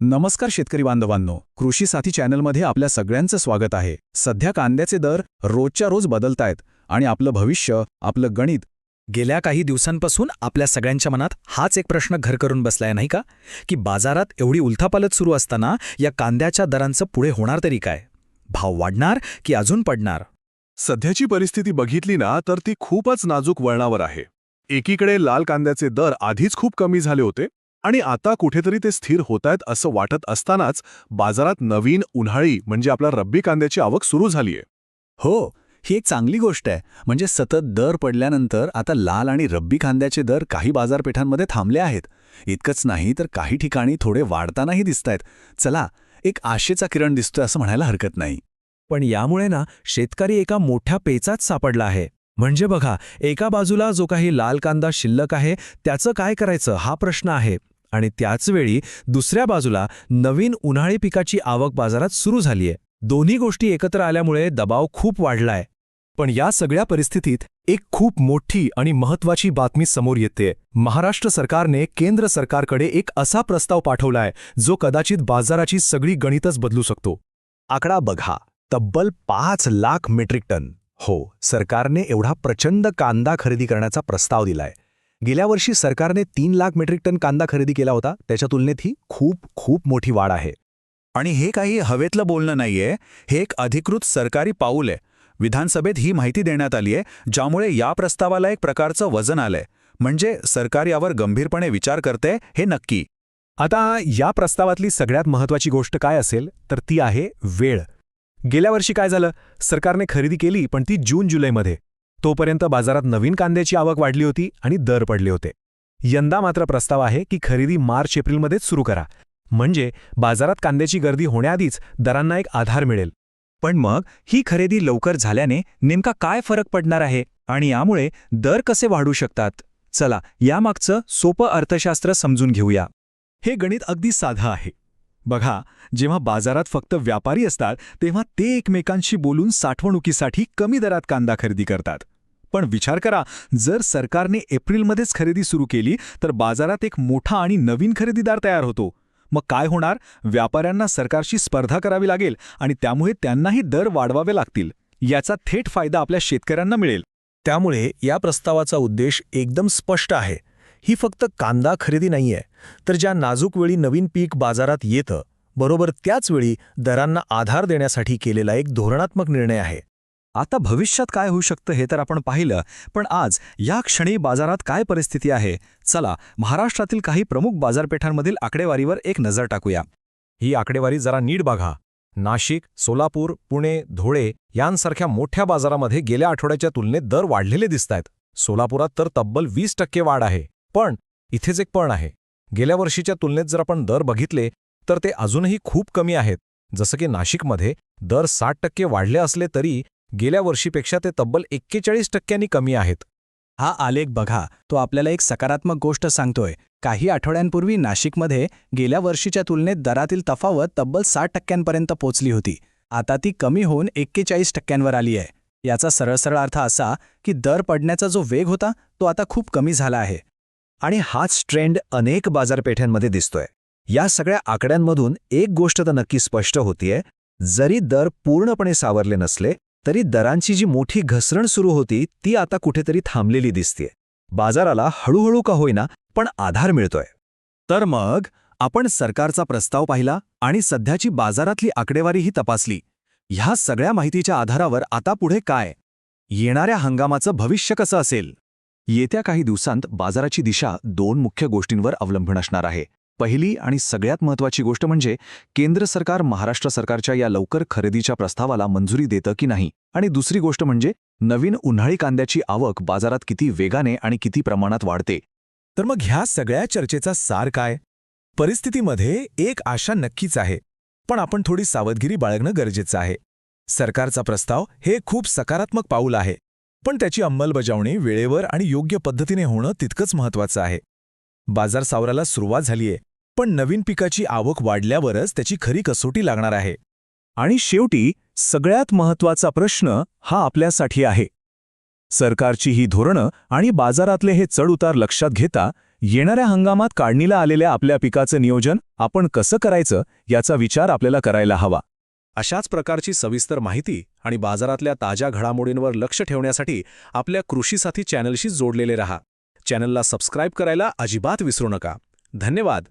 नमस्कार शेतकरी बांधवांनो, कृषी साथी चॅनलमध्ये आपल्या सगळ्यांचं स्वागत आहे. सध्या कांद्याचे दर रोजच्या रोज बदलतायत आणि आपलं भविष्य, आपलं गणित. गेल्या काही दिवसांपासून आपल्या सगळ्यांच्या मनात हाच एक प्रश्न घर करून बसलाय नाही का, की बाजारात एवढी उलथापालथ सुरू असताना या कांद्याच्या दरांचं पुढे होणार तरी काय? भाव वाढणार की अजून पडणार? सध्याची परिस्थिती बघितली ना तर ती खूपच नाजूक वळणावर आहे. एकीकडे लाल कांद्याचे दर आधीच खूप कमी झाले होते आणि आता कुठेतरी ते स्थिर होतायत असं वाटत असतानाच बाजारात नवीन उन्हाळी म्हणजे आपला रब्बी कांद्याची आवक सुरू झालीये. हो, ही एक चांगली गोष्ट आहे. म्हणजे सतत दर पडल्यानंतर आता लाल आणि रब्बी कांद्याचे दर काही बाजारपेठांमध्ये थांबले आहेत. इतकंच नाही तर काही ठिकाणी थोडे वाढतानाही दिसतायत. चला, एक आशेचा किरण दिसतोय असं म्हणायला हरकत नाही. पण यामुळे ना शेतकरी एका मोठ्या पेचात सापडला आहे. म्हणजे बघा, एका बाजूला जो काही लाल कांदा शिल्लक आहे त्याचं काय करायचं हा प्रश्न आहे, आणि त्याचवेळी दुसऱ्या बाजूला नवीन उन्हाळी पिकाची आवक बाजारात सुरू झालीये. दोन्ही गोष्टी एकत्र आल्यामुळे दबाव खूप वाढलाय. पण या सगळ्या परिस्थितीत एक खूप मोठी आणि महत्त्वाची बातमी समोर येते. महाराष्ट्र सरकारने केंद्र सरकारकडे एक असा प्रस्ताव पाठवलाय जो कदाचित बाजाराची सगळी गणितच बदलू शकतो. आकडा बघा, तब्बल 5 लाख मेट्रिक टन. हो, सरकारने एवढा प्रचंड कांदा खरेदी करण्याचा प्रस्ताव दिलाय. गेल्या वर्षी सरकारने 3 लाख मेट्रिक टन कांदा खरेदी केला होता. त्याच्या तुलनेत ही खूप खूप मोठी वाढ आहे. आणि हे काही हवेतलं बोलणं नाहीये, हे एक अधिकृत सरकारी पाऊल आहे. विधानसभेत ही माहिती देण्यात आली आहे, ज्यामुळे या प्रस्तावाला एक प्रकारचं वजन आलंय. म्हणजे सरकार यावर गंभीरपणे विचार करते हे नक्की. आता या प्रस्तावातली सगळ्यात महत्त्वाची गोष्ट काय असेल तर ती आहे वेळ. गेल्या वर्षी काय झालं, सरकारने खरेदी केली पण ती जून-जुलैमध्ये. तोपर्यंत बाजारात नवीन कांद्याची आवक वाढली होती आणि दर पडले होते. यंदा मात्र प्रस्ताव आहे की खरेदी मार्च-एप्रिलमध्येच सुरू करा. म्हणजे बाजारात कांद्याची गर्दी होण्याआधीच दरांना एक आधार मिळेल. पण मग ही खरेदी लवकर झाल्याने नेमका काय फरक पडणार आहे आणि यामुळे दर कसे वाढू शकतात? चला, यामागचं सोपं अर्थशास्त्र समजून घेऊया. हे गणित अगदी साधं आहे. बघा, जेव्हा बाजारात फक्त व्यापारी असतात तेव्हा ते एकमेकांशी बोलून साठवणुकीसाठी कमी दरात कांदा खरेदी करतात. पण विचार करा, जर सरकारने एप्रिलमध्येच खरेदी सुरू केली तर बाजारात एक मोठा आणि नवीन खरेदीदार तयार होतो. मग काय होणार? व्यापाऱ्यांना सरकारशी स्पर्धा करावी लागेल आणि त्यामुळे त्यांनाही दर वाढवावे लागतील. याचा थेट फायदा आपल्या शेतकऱ्यांना मिळेल. त्यामुळे या प्रस्तावाचा उद्देश एकदम स्पष्ट आहे. ही फक्त कांदा खरेदी नाहीये, तर ज्या नाजूक वेळी नवीन पीक बाजारात येतं, बरोबर त्याच वेळी दरांना आधार देण्यासाठी केलेला एक धोरणात्मक निर्णय आहे. आता भविष्यात काय होऊ शकतं हे तर आपण पाहिलं, पण आज या क्षणी बाजारात काय परिस्थिती आहे? चला, महाराष्ट्रातील काही प्रमुख बाजारपेठांमधील आकडेवारीवर एक नजर टाकूया. ही आकडेवारी जरा नीट बघा. नाशिक, सोलापूर, पुणे, धुळे यांसारख्या मोठ्या बाजारामध्ये गेल्या आठवड्याच्या तुलनेत दर वाढलेले दिसतायत. सोलापुरात तर तब्बल 20% वाढ आहे. पण इथेच एक पण आहे. गेल्या वर्षीच्या तुलनेत जर आपण दर बघितले तर ते अजूनही खूप कमी आहेत. जसं की नाशिकमध्ये दर 60% वाढले असले तरी गेल्या वर्षीपेक्षा ते तब्बल 41% कमी आहेत. हा आलेख बघा, तो आपल्याला एक सकारात्मक गोष्ट सांगतोय. काही आठवड्यांपूर्वी नाशिकमध्ये गेल्या वर्षीच्या तुलनेत दरातील तफावत तब्बल 60% पोचली होती. आता ती कमी होऊन 41% आली आहे. याचा सरळ अर्थ असा की दर पडण्याचा जो वेग होता तो आता खूप कमी झाला आहे. आणि हाच ट्रेंड अनेक बाजारपेठांमध्ये दिसतोय. या सगळ्या आकड्यांमधून एक गोष्ट तर नक्की स्पष्ट होतीये, जरी दर पूर्णपणे सावरले नसले तरी दरांची जी मोठी घसरण सुरू होती ती आता कुठेतरी थांबलेली दिसतेय. बाजाराला हळूहळू का होईना पण आधार मिळतोय. तर मग आपण सरकारचा प्रस्ताव पाहिला आणि सध्याची बाजारातली आकडेवारीही तपासली. ह्या सगळ्या माहितीच्या आधारावर आता पुढे काय? येणाऱ्या हंगामाचं भविष्य कसं असेल? येत्या काही दिवसांत बाजाराची दिशा 2 मुख्य गोष्टींवर अवलंबून असणार आहे. पहिली आणि सगळ्यात महत्त्वाची गोष्ट म्हणजे केंद्र सरकार महाराष्ट्र सरकारच्या या लवकर खरेदीच्या प्रस्तावाला मंजुरी देतं की नाही, आणि दुसरी गोष्ट म्हणजे नवीन उन्हाळी कांद्याची आवक बाजारात किती वेगाने आणि किती प्रमाणात वाढते. तर मग ह्या सगळ्या चर्चेचा सार काय? परिस्थितीमध्ये एक आशा नक्कीच आहे, पण आपण थोडी सावधगिरी बाळगणं गरजेचं आहे. सरकारचा प्रस्ताव हे खूप सकारात्मक पाऊल आहे, पण त्याची अंमलबजावणी वेळेवर आणि योग्य पद्धतीने होणं तितकंच महत्त्वाचं आहे. बाजार सावराला सुरुवात झालीये, पण नवीन पिकाची आवक वाढल्यावरच त्याची खरी कसोटी लागणार आहे. आणि शेवटी सगळ्यात महत्त्वाचा प्रश्न हा आपल्यासाठी आहे. सरकारची ही धोरणं आणि बाजारातले हे चढउतार लक्षात घेता येणाऱ्या हंगामात काढणीला आलेल्या आपल्या पिकाचं नियोजन आपण कसं करायचं याचा विचार आपल्याला करायला हवा. अशाच प्रकारची सविस्तर माहिती आणि बाजारातल्या ताज्या घडामोडींवर लक्ष ठेवण्यासाठी आपल्या कृषी साथी चॅनलशी जोडलेले रहा. चॅनलला सबस्क्राईब करायला अजिबात विसरू नका. धन्यवाद.